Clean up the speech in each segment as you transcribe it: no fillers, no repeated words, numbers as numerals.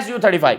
Su-35।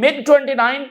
MiG-29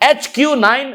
HQ-9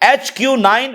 HQ-9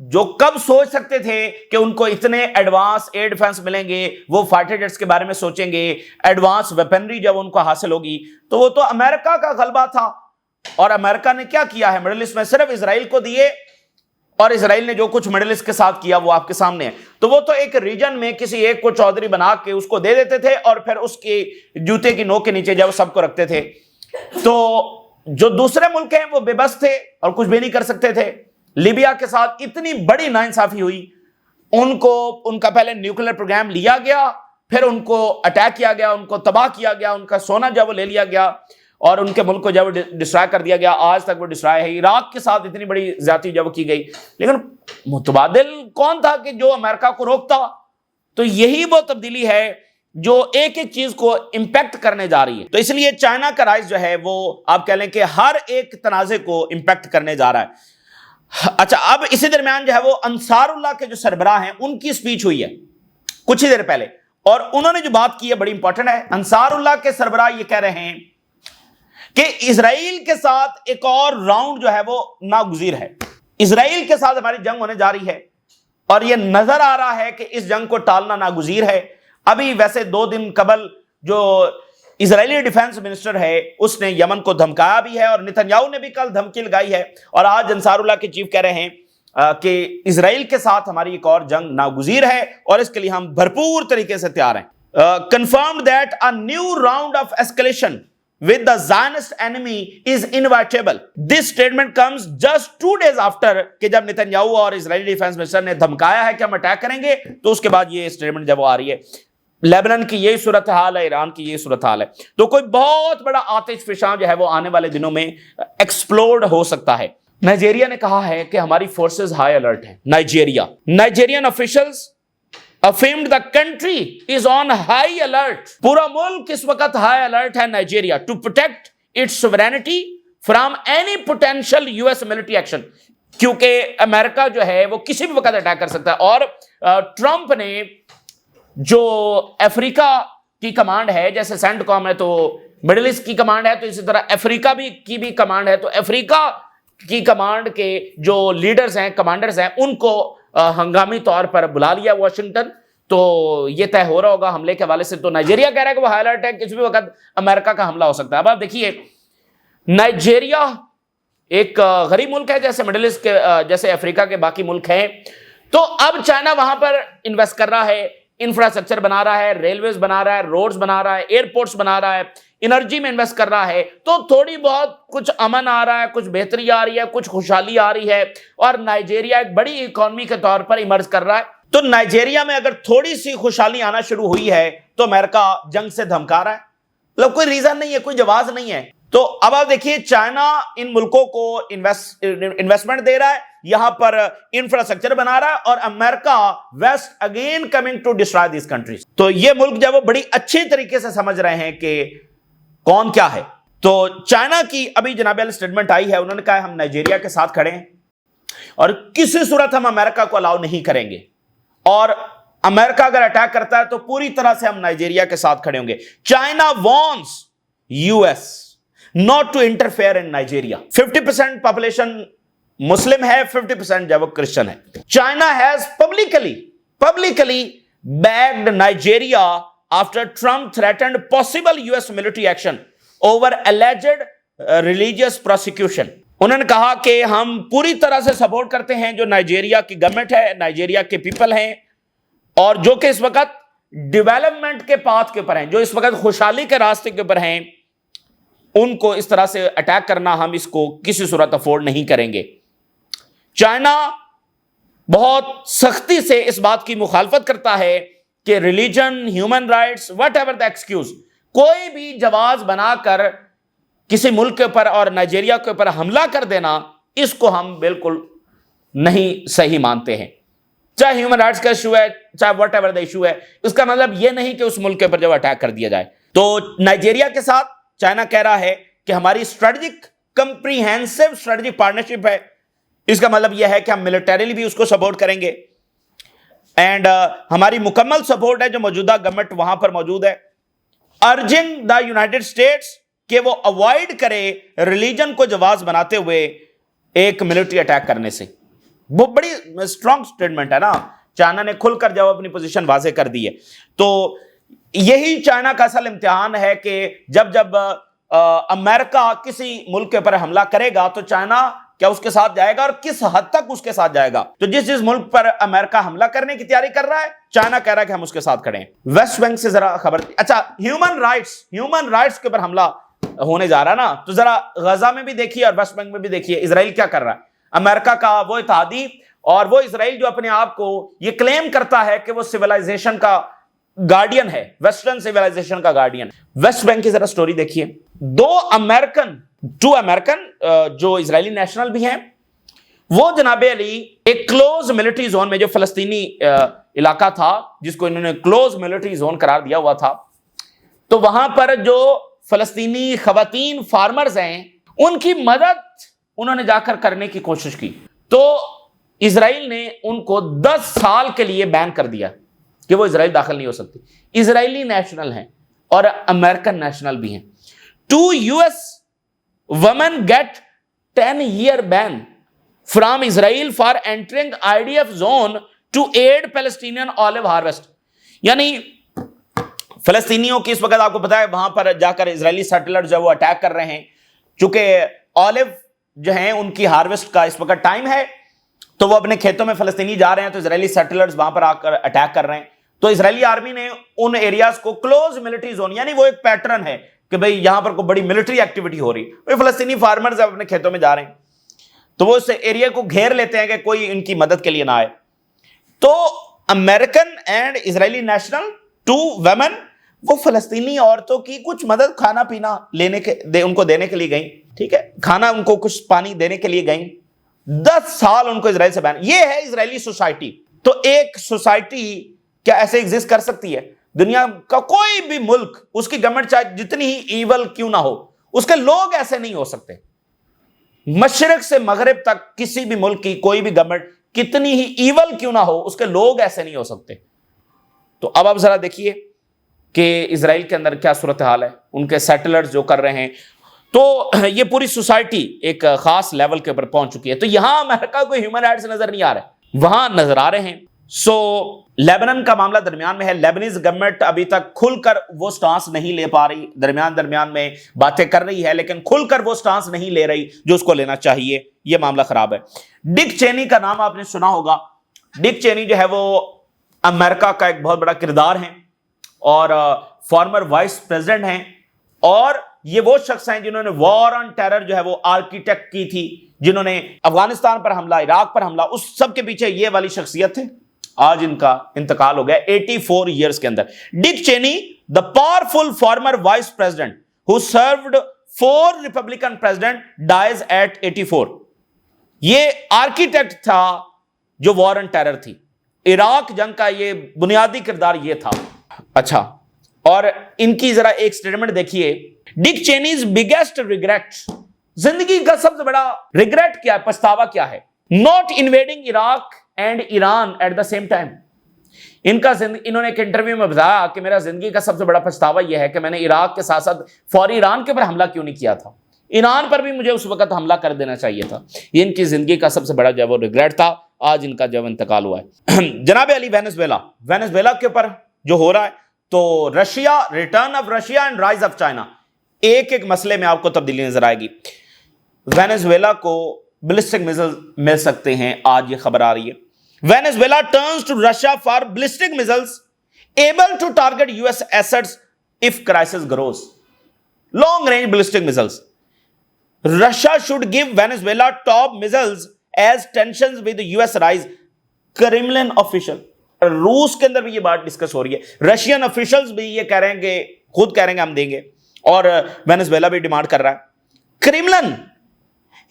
جو کب سوچ سکتے تھے کہ ان کو اتنے ایڈوانس ایئر ڈیفنس ملیں گے، وہ فائٹر جیٹس کے بارے میں سوچیں گے، ایڈوانس ویپنری جب ان کو حاصل ہوگی، تو وہ تو امریکہ کا غلبہ تھا۔ اور امریکہ نے کیا کیا ہے مڈل ایسٹ میں؟ صرف اسرائیل کو دیے، اور اسرائیل نے جو کچھ مڈل ایسٹ کے ساتھ کیا وہ آپ کے سامنے ہے۔ تو وہ تو ایک ریجن میں کسی ایک کو چودھری بنا کے اس کو دے دیتے تھے، اور پھر اس کی جوتے کی نوک کے نیچے جب سب کو رکھتے تھے۔ تو جو دوسرے ملک ہیں وہ بے بس تھے اور کچھ بھی نہیں کر سکتے تھے۔ لیبیا کے ساتھ اتنی بڑی ناانصافی ہوئی، ان کا پہلے نیوکلیر پروگرام لیا گیا، پھر ان کو اٹیک کیا گیا، ان کو تباہ کیا گیا، ان کا سونا جب وہ لے لیا گیا، اور ان کے ملک کو جب ڈسٹرائے کر دیا گیا، آج تک وہ ڈسٹرائے ہے۔ عراق کے ساتھ اتنی بڑی زیادتی جب کی گئی، لیکن متبادل کون تھا کہ جو امریکہ کو روکتا؟ تو یہی وہ تبدیلی ہے جو ایک ایک چیز کو امپیکٹ کرنے جا رہی ہے۔ تو اس لیے چائنا کا رائز جو ہے وہ آپ کہہ لیں کہ ہر ایک تنازع کو امپیکٹ کرنے جا رہا ہے۔ اچھا، اب اسی درمیان جو ہے وہ انصار اللہ کے جو سربراہ ہیں ان کی سپیچ ہوئی ہے کچھ ہی دیر پہلے، اور انہوں نے جو بات کی ہے بڑی امپورٹنٹ ہے۔ انصار اللہ کے سربراہ یہ کہہ رہے ہیں کہ اسرائیل کے ساتھ ایک اور راؤنڈ جو ہے وہ ناگزیر ہے۔ اسرائیل کے ساتھ ہماری جنگ ہونے جا رہی ہے، اور یہ نظر آ رہا ہے کہ اس جنگ کو ٹالنا ناگزیر ہے۔ ابھی ویسے 2 دن قبل جو اسرائیلی ڈیفنس منسٹر ہے اس نے یمن کو دھمکایا بھی ہے، اور نتنیاہو نے بھی کل دھمکی لگائی ہے، اور آج انصار اللہ کے چیف کہہ رہے ہیں کہ اسرائیل کے ساتھ ہماری ایک اور جنگ ناگزیر ہے، اور اس کے لیے ہم بھرپور طریقے سے تیار ہیں۔ Confirmed that a new round of escalation with the Zionist enemy is inevitable. This statement comes just 2 days after کہ جب نتنیاہو اور اسرائیلی ڈیفنس منسٹر نے دھمکایا ہے کہ ہم اٹیک کریں گے، تو اس کے بعد یہ اسٹیٹمنٹ جب وہ آ رہی ہے۔ لیبنان کی یہی صورتحال ہے، ایران کی یہی صورتحال ہے، تو کوئی بہت بڑا آتش فشاں جو ہے وہ آنے والے دنوں میں ایکسپلوڈ ہو سکتا ہے۔ نائجیریا نے کہا ہے کہ ہماری فورسز ہائی الرٹ ہیں۔ نائجیرین officials affirmed the country is on high alert. پورا ملک اس وقت ہائی الرٹ ہے Nigeria to protect its sovereignty from any potential US military action. کیونکہ امریکہ جو ہے وہ کسی بھی وقت اٹیک کر سکتا ہے، اور ٹرمپ نے جو افریقہ کی کمانڈ ہے، جیسے سینٹ کام ہے تو مڈل ایسٹ کی کمانڈ ہے، تو اسی طرح افریقہ کی بھی کمانڈ ہے، تو افریقہ کی کمانڈ کے جو لیڈرز ہیں، کمانڈرز ہیں، ان کو ہنگامی طور پر بلا لیا واشنگٹن۔ تو یہ طے ہو رہا ہوگا حملے کے حوالے سے۔ تو نائجیریا کہہ رہا ہے کہ وہ ہائی الرٹ ہے، کسی بھی وقت امریکہ کا حملہ ہو سکتا ہے۔ اب آپ دیکھیے، نائجیریا ایک غریب ملک ہے جیسے مڈل ایسٹ کے، جیسے افریقہ کے باقی ملک ہیں، تو اب چائنا وہاں پر انویسٹ کر رہا ہے، انفراسٹرکچر بنا رہا ہے، ریلویز بنا رہا ہے، روڈز بنا رہا ہے، ایئرپورٹس بنا رہا ہے، انرجی میں انویسٹ کر رہا ہے، تو تھوڑی بہت کچھ امن آ رہا ہے، کچھ بہتری آ رہی ہے، کچھ خوشحالی آ رہی ہے، اور نائجیریا ایک بڑی اکانومی کے طور پر ایمرج کر رہا ہے۔ تو نائجیریا میں اگر تھوڑی سی خوشحالی آنا شروع ہوئی ہے تو امریکہ جنگ سے دھمکا رہا ہے، مطلب کوئی ریزن نہیں ہے، کوئی جواز نہیں ہے۔ تو اب آپ دیکھیے، چائنا ان ملکوں کو انویسٹمنٹ دے رہا ہے، یہاں پر انفراسٹرکچر بنا رہا ہے، اور America west again coming to destroy these countries. تو یہ ملک جب وہ بڑی اچھی طریقے سے سمجھ رہے ہیں کہ کون کیا ہے۔ تو چائنا کی ابھی جناب علی اسٹیٹمنٹ آئی ہے، انہوں نے کہا ہے ہم نائجیریا کے ساتھ کھڑے ہیں، اور کسی صورت ہم امریکہ کو الاؤ نہیں کریں گے، اور امریکہ اگر اٹیک کرتا ہے تو پوری طرح سے ہم نائجیریا کے ساتھ کھڑے ہوں گے۔ China wants US not to interfere in Nigeria. 50% population مسلم ہے، 50% جو وہ کرسچن ہے۔ China has publicly backed Nigeria after Trump threatened possible US military action over alleged religious persecution. انہوں نے کہا کہ ہم پوری طرح سے سپورٹ کرتے ہیں جو نائجیریا کی گورنمنٹ ہے، نائجیریا کے پیپل ہیں، اور جو کہ اس وقت ڈیولپمنٹ کے پاتھ کے اوپر ہیں، جو اس وقت خوشحالی کے راستے کے اوپر ہیں، ان کو اس طرح سے اٹیک کرنا ہم اس کو کسی صورت افورڈ نہیں کریں گے۔ چائنا بہت سختی سے اس بات کی مخالفت کرتا ہے کہ religion, human rights, what ever the excuse, کوئی بھی جواز بنا کر کسی ملک کے اوپر اور نائجیریا کے اوپر حملہ کر دینا، اس کو ہم بالکل نہیں صحیح مانتے ہیں۔ چاہے ہیومن رائٹس کا ایشو ہے، چاہے واٹ ایور دا ایشو ہے، اس کا مطلب یہ نہیں کہ اس ملک کے اوپر جب اٹیک کر دیا جائے۔ تو نائجیریا کے ساتھ چائنا کہہ رہا ہے کہ ہماری اسٹریٹجک کمپریہنسو اسٹریٹجک پارٹنرشپ ہے، اس کا مطلب یہ ہے کہ ہم ملٹریلی بھی اس کو سپورٹ کریں گے، اینڈ ہماری مکمل سپورٹ ہے جو موجودہ گورنمنٹ وہاں پر موجود ہے۔ ارجنگ دا یونائٹڈ اسٹیٹس کہ وہ اوائڈ کرے ریلیجن کو جواز بناتے ہوئے ایک ملٹری اٹیک کرنے سے۔ وہ بڑی اسٹرانگ سٹیٹمنٹ ہے نا, چائنا نے کھل کر جب اپنی پوزیشن واضح کر دی ہے. تو یہی چائنا کا اصل امتحان ہے کہ جب امریکہ کسی ملک کے اوپر حملہ کرے گا تو چائنا کیا اس کے ساتھ جائے گا اور کس حد تک اس کے ساتھ جائے گا. تو جس ملک پر امریکہ حملہ کرنے کی تیاری کر رہا ہے, چائنا کہہ رہا ہے کہ ہم اس کے ساتھ کھڑے ہیں. ویسٹ بینک سے ذرا خبر, اچھا ہیومن رائٹس کے اوپر حملہ ہونے جا رہا ہے نا, تو ذرا غزہ میں بھی دیکھیے اور ویسٹ بینک میں بھی دیکھیے اسرائیل کیا کر رہا ہے. امریکہ کا وہ اتحادی اور وہ اسرائیل جو اپنے آپ کو یہ کلیم کرتا ہے کہ وہ سویلائزیشن کا گارڈین ہے, ویسٹرن سویلائزیشن کا گارڈین. ویسٹ بینک کی ذرا سٹوری دیکھیے. ٹو امریکن جو اسرائیلی نیشنل بھی ہیں, وہ جناب علی ایک کلوز ملٹری زون میں, جو فلسطینی علاقہ تھا جس کو انہوں نے کلوز ملٹری زون قرار دیا ہوا تھا, تو وہاں پر جو فلسطینی خواتین فارمرز ہیں ان کی مدد انہوں نے جا کر کرنے کی کوشش کی. تو اسرائیل نے ان کو 10 سال کے لیے بین کر دیا کہ وہ اسرائیل داخل نہیں ہو سکتی. اسرائیلی نیشنل ہیں اور امریکن نیشنل بھی ہیں. 2 US women get 10-year ban from Israel for entering IDF zone to aid Palestinian olive harvest. یعنی فلسطینیوں کی اس وقت آپ کو پتا ہے وہاں پر جا کر اسرائیلی سیٹلر جو وہ اٹیک کر رہے ہیں, چونکہ آلیو جو ہیں ان کی ہارویسٹ کا اس وقت ٹائم ہے, تو وہ اپنے کھیتوں میں فلسطینی جا رہے ہیں, تو اسرائیلی سیٹلرز وہاں پر آ کر اٹیک کر رہے ہیں. تو اسرائیلی آرمی نے ان ایریاز کو کلوز ملٹری زون, یعنی وہ ایک پیٹرن ہے کہ بھئی یہاں پر کوئی بڑی ملٹری ایکٹیویٹی ہو رہی ہے, وہ فلسطینی فارمرز اپنے کھیتوں میں جا رہے ہیں, تو وہ اس ایریا کو گھیر لیتے ہیں کہ کوئی ان کی مدد کے لیے نہ آئے. تو American and Israeli national 2 women وہ فلسطینی عورتوں کی کچھ مدد, کھانا پینا ان کو دینے کے لیے گئیں, ٹھیک ہے, کھانا ان کو کچھ پانی دینے کے لیے گئیں. 10 سال ان کو اسرائیل سے بین. یہ ہے اسرائیلی سوسائٹی. تو ایک سوسائٹی کیا ایسے ایگزسٹ کر سکتی ہے؟ دنیا کا کوئی بھی ملک, اس کی گورنمنٹ چاہے جتنی ہی ایول کیوں نہ ہو, اس کے لوگ ایسے نہیں ہو سکتے. مشرق سے مغرب تک کسی بھی ملک کی کوئی بھی گورنمنٹ کتنی ہی ایول کیوں نہ ہو, اس کے لوگ ایسے نہیں ہو سکتے. تو اب آپ ذرا دیکھیے کہ اسرائیل کے اندر کیا صورتحال ہے, ان کے سیٹلرز جو کر رہے ہیں. تو یہ پوری سوسائٹی ایک خاص لیول کے اوپر پہنچ چکی ہے. تو یہاں امریکہ کو ہیومن رائٹس نظر نہیں آ رہے, وہاں نظر آ رہے ہیں. سو لیبنان کا معاملہ درمیان میں ہے. لیبنیز گورنمنٹ ابھی تک کھل کر وہ سٹانس نہیں لے پا رہی, درمیان میں باتیں کر رہی ہے لیکن کھل کر وہ سٹانس نہیں لے رہی جو اس کو لینا چاہیے. یہ معاملہ خراب ہے. ڈک چینی کا نام آپ نے سنا ہوگا. ڈک چینی جو ہے وہ امریکہ کا ایک بہت بڑا کردار ہے اور فارمر وائس پریزیڈنٹ ہیں, اور یہ وہ شخص ہیں جنہوں نے وار آن ٹیرر جو ہے وہ آرکیٹیکٹ کی تھی, جنہوں نے افغانستان پر حملہ, عراق پر حملہ, اس سب کے پیچھے یہ والی شخصیت تھے. آج ان کا انتقال ہو گیا 84 ایئرز کے اندر. ڈک چینی, the powerful former vice president who served 4 Republican president, dies at 84. یہ آرکیٹیکٹ تھا جو وار آن ٹیرر تھی, عراق جنگ کا یہ بنیادی کردار یہ تھا. اچھا, اور ان کی ذرا ایک سٹیٹمنٹ دیکھیے. ڈک چینیز بگیسٹ ریگریٹ, زندگی کا سب سے بڑا ریگریٹ کیا ہے, پچھتاوا کیا ہے؟ Not invading Iraq and Iran at the same time. انہوں نے ایک انٹرویو میں بتایا کہ میرا زندگی کا سب سے بڑا پچھتاوا یہ ہے کہ میں نے عراق کے ساتھ ساتھ فوری ایران کے اوپر حملہ کیوں نہیں کیا تھا. ایران پر بھی مجھے اس وقت حملہ کر دینا چاہیے تھا. یہ ان کی زندگی کا سب سے بڑا جو ہے وہ ریگریٹ تھا. آج ان کا جو انتقال ہوا ہے. جناب علی, وینزویلا کے اوپر جو ہو رہا ہے, تو Russia, return of Russia and rise of China, ایک مسئلے میں آپ کو تبدیلی نظر آئے گی. وینزویلا کو بلسٹک میزائل مل سکتے ہیں, آج یہ خبر آ رہی ہے. Venezuela turns to Russia for ballistic missiles able to target US assets if crisis grows. Long range ballistic missiles. Russia should give Venezuela top missiles as tensions with the US rise. Kremlin official. روس کے اندر بھی یہ بات discuss ہو رہی ہے. Russian officials بھی یہ کہہ رہے ہیں کہ خود کہہ رہے ہیں ہم دیں گے, اور وینزویلا بھی ڈیمانڈ کر رہا ہے. Kremlin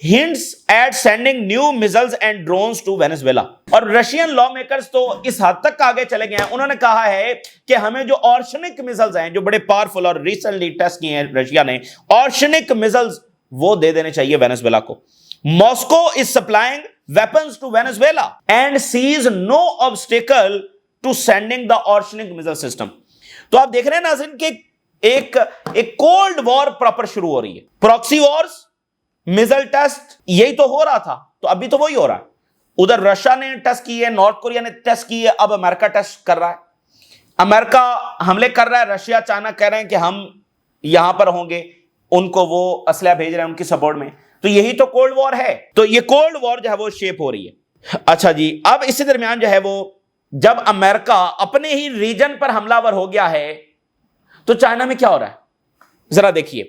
hints at sending new missiles and drones to Venezuela. اور رشین لا میکرز تو اس حد تک آگے چلے گئے ہیں, انہوں نے کہا ہے کہ ہمیں جو آرشنک میزلز ہیں جو بڑے پاورفل اور ریسنٹلی ٹیسٹ کیے ہیں رشیا نے, آرشنک میزلز وہ دے دینے چاہیے وینزویلا کو. Moscow is supplying weapons to Venezuela and sees no obstacle to sending the arsenic missile system. تو آپ دیکھ رہے ہیں ناظرین کہ ایک کولڈ وار پراپر شروع ہو رہی ہے. پراکسی وارز, میزل ٹیسٹ, یہی تو ہو رہا تھا, تو ابھی تو وہی ہو رہا ہے. ادھر رشیا نے ٹیسٹ کی ہے, نارتھ کوریا نے ٹیسٹ کی ہے, اب امریکہ ٹیسٹ کر رہا ہے. امریکہ حملے کر رہا ہے, رشیا چائنا کہہ رہے ہیں کہ ہم یہاں پر ہوں گے, ان کو وہ اسلحہ بھیج رہے ہیں ان کی سپورٹ میں. تو یہی تو کولڈ وار ہے. تو یہ کولڈ وار جو ہے وہ شیپ ہو رہی ہے. اچھا جی, اب اسی درمیان جو ہے وہ جب امریکہ اپنے ہی ریجن پر حملہ ور ہو گیا ہے تو چائنا میں کیا ہو رہا ہے ذرا دیکھیے.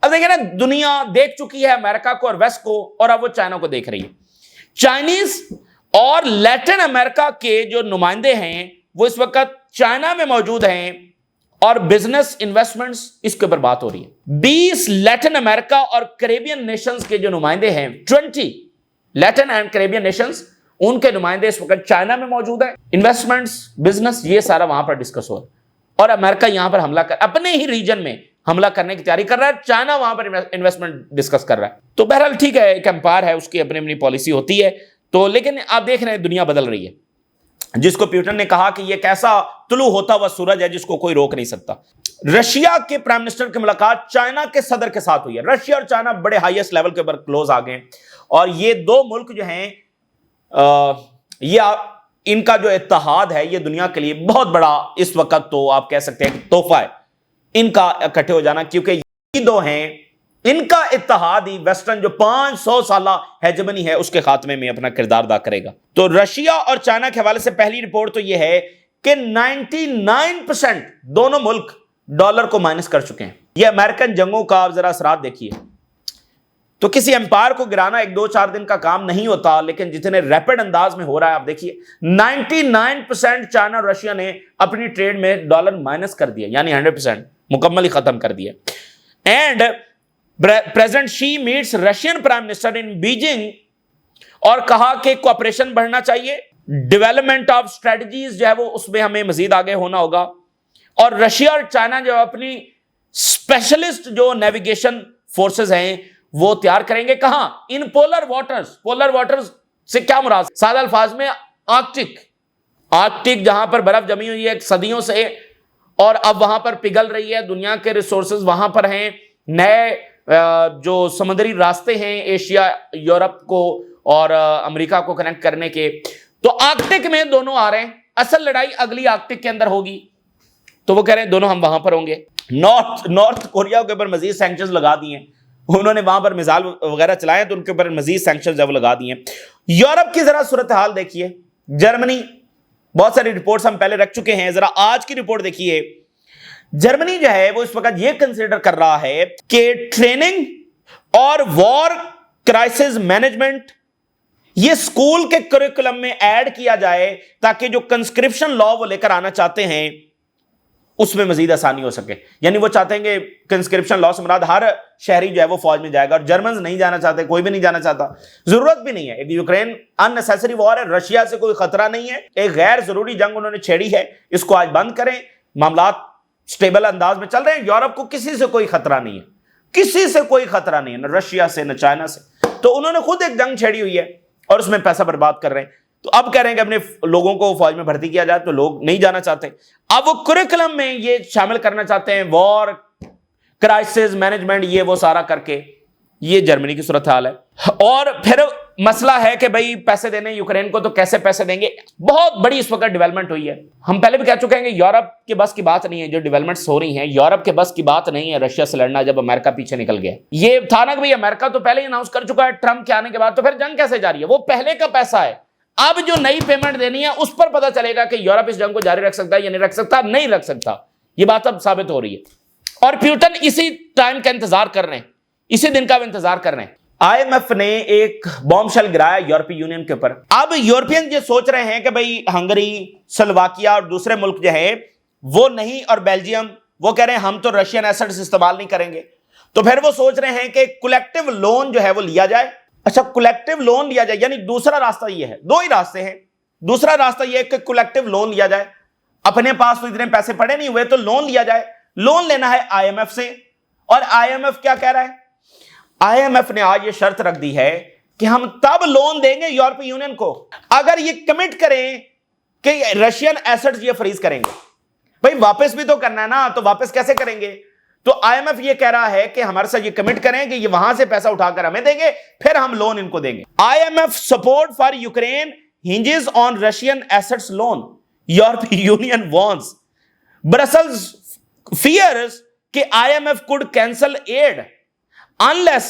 اب دیکھیں نا, دنیا دیکھ چکی ہے امریکہ کو اور ویسٹ کو, اور اب وہ چائنا کو دیکھ رہی ہے. چائنیز اور لیٹن امریکہ کے جو نمائندے ہیں وہ اس وقت چائنا میں موجود ہیں اور بزنس انویسٹمنٹس اس کے اوپر بات ہو رہی ہے. 20 لیٹن امریکہ اور کریبین نیشنز کے جو نمائندے ہیں, 20 لیٹن اینڈ کریبین نیشنز, ان کے نمائندے اس وقت چائنا میں موجود ہیں. انویسٹمنٹس, بزنس, یہ سارا وہاں پر ڈسکس ہو رہا ہے. اور امریکہ یہاں پر حملہ کر, اپنے ہی ریجن میں حملہ کرنے کی تیاری کر رہا ہے. چائنا وہاں پر انویسٹمنٹ ڈسکس کر رہا ہے. تو بہرحال ٹھیک ہے, ایک امپائر ہے, اس کی اپنی اپنی پالیسی ہوتی ہے. تو لیکن آپ دیکھ رہے ہیں دنیا بدل رہی ہے, جس کو پیوٹن نے کہا کہ یہ کیسا طلوع ہوتا ہوا سورج ہے جس کو کوئی روک نہیں سکتا. رشیا کے پرائم منسٹر کی ملاقات چائنا کے صدر کے ساتھ ہوئی ہے. رشیا اور چائنا بڑے ہائیسٹ لیول کے اوپر کلوز آ گئے, اور یہ دو ملک جو ہیں یہ ان کا جو اتحاد ہے یہ دنیا کے لیے بہت بڑا اس وقت تو آپ کہہ سکتے ہیں کہ تحفہ ہے ان کا اکٹھے ہو جانا, کیونکہ یہ دو ہیں, ان کا اتحاد ہی ویسٹرن جو 500 سالہ ہیجمنی ہے اس کے خاتمے میں اپنا کردار ادا کرے گا. تو رشیا اور چائنا کے حوالے سے پہلی رپورٹ تو یہ ہے کہ 99% دونوں ملک ڈالر کو مائنس کر چکے ہیں. یہ امریکن جنگوں کا آپ ذرا اثرات دیکھیے. تو کسی امپائر کو گرانا 1-2-4 دن کا کام نہیں ہوتا, لیکن جتنے ریپڈ انداز میں ہو رہا ہے آپ دیکھیے. 99% چائنا اور رشیا نے اپنی ٹریڈ میں ڈالر مائنس کر دیا, یعنی 100% مکمل ہی ختم کر دیا. And president Xi meets Russian prime minister in Beijing اور کہا کہ کوآپریشن بڑھنا چاہیے, ڈیولپمنٹ آف اسٹریٹجیز جو ہے وہ اس میں ہمیں مزید آگے ہونا ہوگا. اور رشیا اور چائنا جو اپنی اسپیشلسٹ جو نیویگیشن فورسز ہیں وہ تیار کریں گے. کہاں؟ ان پولر واٹرز. پولر واٹرز سے کیا مراد؟ سادہ الفاظ میں آرکٹک جہاں پر برف جمی ہوئی ہے صدیوں سے, اور اب وہاں پر پگھل رہی ہے, دنیا کے ریسورسز وہاں پر ہیں, نئے جو سمندری راستے ہیں ایشیا, یورپ کو اور امریکہ کو کنیکٹ کرنے کے. تو آرکٹک میں دونوں آ رہے ہیں. اصل لڑائی اگلی آرکٹک کے اندر ہوگی, تو وہ کہہ رہے ہیں دونوں ہم وہاں پر ہوں گے. نارتھ کوریا کے اوپر مزید سینکشنز لگا دیے ہیں, انہوں نے وہاں پر میزائل وغیرہ چلائے تو ان کے اوپر مزید سینکشنز لگا دیے ہیں. یورپ کی ذرا صورتحال دیکھیے. جرمنی, بہت ساری رپورٹس ہم پہلے رکھ چکے ہیں, ذرا آج کی رپورٹ دیکھیے. جرمنی جو ہے وہ اس وقت یہ کنسیڈر کر رہا ہے کہ ٹریننگ اور وار کرائسس مینجمنٹ یہ اسکول کے کریکولم میں ایڈ کیا جائے, تاکہ جو کنسکرپشن لا وہ لے کر آنا چاہتے ہیں اس میں مزید آسانی ہو سکے. یعنی وہ چاہتے ہیں کہ کنسکرپشن لا سے مراد ہر شہری جو ہے وہ فوج میں جائے گا, اور جرمنز نہیں جانا چاہتے, کوئی بھی نہیں جانا چاہتا, ضرورت بھی نہیں ہے. ایک یوکرین ان نیسیسری وار ہے, رشیا سے کوئی خطرہ نہیں ہے, ایک غیر ضروری جنگ انہوں نے چھیڑی ہے, اس کو آج بند کریں, معاملات سٹیبل انداز میں چل رہے ہیں. یورپ کو کسی سے کوئی خطرہ نہیں ہے, کسی سے کوئی خطرہ نہیں ہے, نہ رشیا سے نہ چائنا سے. تو انہوں نے خود ایک جنگ چھیڑی ہوئی ہے اور اس میں پیسہ برباد کر رہے ہیں. تو اب کہہ رہے ہیں کہ اپنے لوگوں کو فوج میں بھرتی کیا جائے, تو لوگ نہیں جانا چاہتے. اب وہ کریکولم میں یہ شامل کرنا چاہتے ہیں, وار کرائسس مینجمنٹ, یہ وہ سارا کر کے. یہ جرمنی کی صورتحال ہے. اور پھر مسئلہ ہے کہ بھائی پیسے دینے یوکرین کو, تو کیسے پیسے دیں گے؟ بہت بڑی اس وقت ڈیولپمنٹ ہوئی ہے. ہم پہلے بھی کہہ چکے ہیں کہ یورپ کے بس کی بات نہیں ہے جو ڈیولپمنٹس ہو رہی ہیں, یورپ کے بس کی بات نہیں ہے رشیا سے لڑنا جب امریکہ پیچھے نکل گیا. یہ تھا نا کہ بھائی امریکہ تو پہلے ہی اناؤنس کر چکا ہے ٹرمپ کے آنے کے بعد, تو پھر جنگ کیسے جاری ہے؟ وہ پہلے کا پیسہ ہے. اب جو نئی پیمنٹ دینی ہے اس پر پتہ چلے گا کہ یورپ اس جنگ کو جاری رکھ سکتا ہے یا نہیں رکھ سکتا, نہیں رکھ سکتا. یہ بات اب ثابت ہو رہی ہے. اور پیوٹن اسی ٹائم کا انتظار کر رہے ہیں, اسی دن کا انتظار کر رہے ہیں. آئی ایم ایف نے ایک بوم شیل گرایا یورپی یونین کے اوپر. اب یورپین یہ سوچ رہے ہیں کہ بھئی ہنگری, سلواکیا اور دوسرے ملک جو ہے وہ نہیں, اور بیلجیم, وہ کہہ رہے ہیں ہم تو رشین ایسٹس استعمال نہیں کریں گے. تو پھر وہ سوچ رہے ہیں کہ کولیکٹیو لون جو ہے وہ لیا جائے. اچھا, کولیکٹیو لون لیا جائے, یعنی دوسرا راستہ یہ ہے, دو ہی راستے ہیں. دوسرا راستہ یہ ہے کہ کولیکٹیو لون لیا جائے, اپنے پاس تو اتنے پیسے پڑے نہیں ہوئے تو لون لیا جائے. لون لینا ہے آئی ایم ایف سے, اور آئی ایم ایف کیا کہہ رہا ہے؟ آئی ایم ایف نے آج یہ شرط رکھ دی ہے کہ ہم تب لون دیں گے یورپی یونین کو اگر یہ کمٹ کریں کہ رشین ایسٹس یہ فریز کریں گے. بھائی واپس بھی تو کرنا ہے نا, تو واپس کیسے کریں گے؟ تو آئی ایم ایف یہ کہہ رہا ہے کہ ہمارے ساتھ یہ کمٹ کریں کہ یہ وہاں سے پیسہ اٹھا کر ہمیں دیں گے، پھر ہم لون ان کو دیں گے. I M F support for Ukraine hinges on Russian assets loan. European Union warns. Brussels fears کہ IMF could cancel aid unless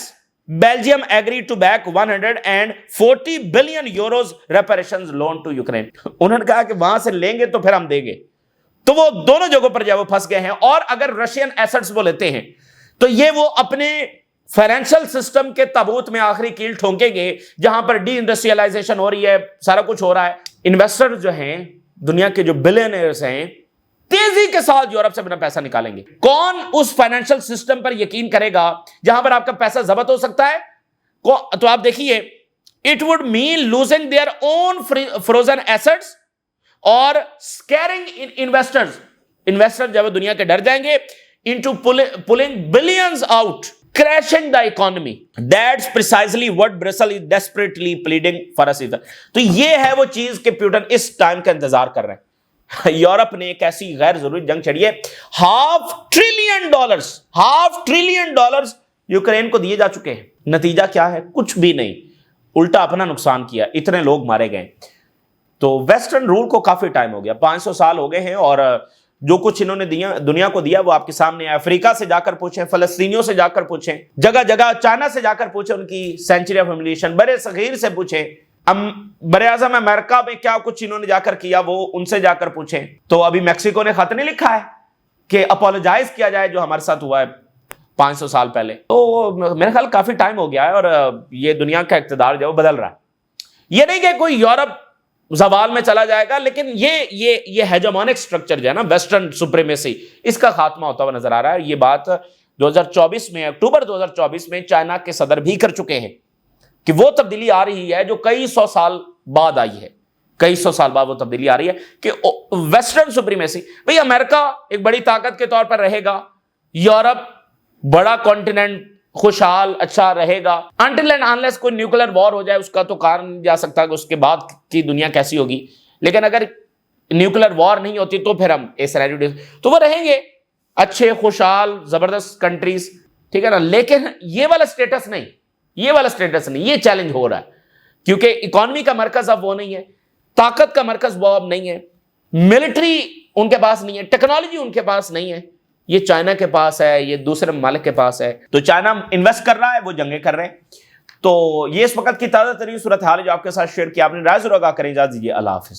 Belgium agreed to back 140 billion euros reparations loan to Ukraine. انہوں نے کہا کہ وہاں سے لیں گے تو پھر ہم دیں گے. تو وہ دونوں جگہوں پر جو وہ پھنس گئے ہیں. اور اگر رشین ایسٹس وہ لیتے ہیں تو یہ وہ اپنے فائنینشل سسٹم کے تابوت میں آخری کیل ٹھونکیں گے جہاں پر ڈی انڈسٹریلائزیشن ہو رہی ہے، سارا کچھ ہو رہا ہے. انویسٹر جو ہیں دنیا کے جو بلینئرز ہیں تیزی کے ساتھ یورپ سے اپنا پیسہ نکالیں گے. کون اس فائنینشل سسٹم پر یقین کرے گا جہاں پر آپ کا پیسہ ضبط ہو سکتا ہے؟ تو آپ دیکھیے it would mean losing their own frozen assets اور scaring investors. انویسٹر جب دنیا کے ڈر جائیں گے into pulling billions out, crashing the economy. That's precisely what Brussels is desperately pleading for us. تو یہ ہے وہ چیز کہ پیوٹن اس ٹائم کا انتظار کر رہے ہیں. یورپ نے ایک ایسی غیر ضروری جنگ چھڑی ہے. $500 billion یوکرین کو دیے جا چکے ہیں. نتیجہ کیا ہے؟ کچھ بھی نہیں، الٹا اپنا نقصان کیا. اتنے لوگ مارے گئے. تو ویسٹرن رول کو کافی ٹائم ہو گیا، 500 سال ہو گئے ہیں، اور جو کچھ انہوں نے دنیا کو دیا وہ آپ کے سامنے ہے. افریقہ سے جا کر پوچھیں، فلسطینیوں سے جا کر پوچھیں، جگہ جگہ چائنا سے جا کر پوچھیں ان کی سینچری آف ایمولیشن، برے صغیر سے پوچھیں، براعظم امریکہ میں کیا کچھ انہوں نے جا کر کیا وہ ان سے جا کر پوچھیں. تو ابھی میکسیکو نے خط نہیں لکھا ہے کہ اپولوجائز کیا جائے جو ہمارے ساتھ ہوا ہے 500 سال پہلے. تو میرے خیال کافی ٹائم ہو گیا ہے اور یہ دنیا کا اقتدار جو بدل رہا ہے. یہ نہیں کہ کوئی یورپ زوال میں چلا جائے گا، لیکن یہ ہیجمونک سٹرکچر جو ہے نا ویسٹرن سپریمیسی، اس کا خاتمہ ہوتا ہوا نظر آ رہا ہے. یہ بات 2024 میں اکتوبر 2024 میں چائنا کے صدر بھی کر چکے ہیں کہ وہ تبدیلی آ رہی ہے جو کئی سو سال بعد آئی ہے. کئی سو سال بعد وہ تبدیلی آ رہی ہے کہ ویسٹرن سپریمیسی. بھئی امریکہ ایک بڑی طاقت کے طور پر رہے گا، یورپ بڑا کانٹیننٹ خوشحال اچھا رہے گا until and unless کوئی نیوکلر وار ہو جائے. اس کا تو کہا نہیں جا سکتا کہ اس کے بعد کی دنیا کیسی ہوگی، لیکن اگر نیوکلر وار نہیں ہوتی تو پھر ہم اس سینیریو تو وہ رہیں گے اچھے خوشحال زبردست کنٹریز، ٹھیک ہے نا. لیکن یہ والا سٹیٹس نہیں، یہ چیلنج ہو رہا ہے کیونکہ اکانومی کا مرکز اب وہ نہیں ہے، طاقت کا مرکز وہ اب نہیں ہے، ملٹری ان کے پاس نہیں ہے، ٹیکنالوجی ان کے پاس نہیں ہے. یہ چائنا کے پاس ہے، یہ دوسرے ممالک کے پاس ہے. تو چائنا انویسٹ کر رہا ہے، وہ جنگیں کر رہے ہیں. تو یہ اس وقت کی تازہ ترین صورتحال ہے جو آپ کے ساتھ شیئر کیا. آپ نے رائے ضرور آگاہ کریں. اجازت دیجیے، اللہ حافظ.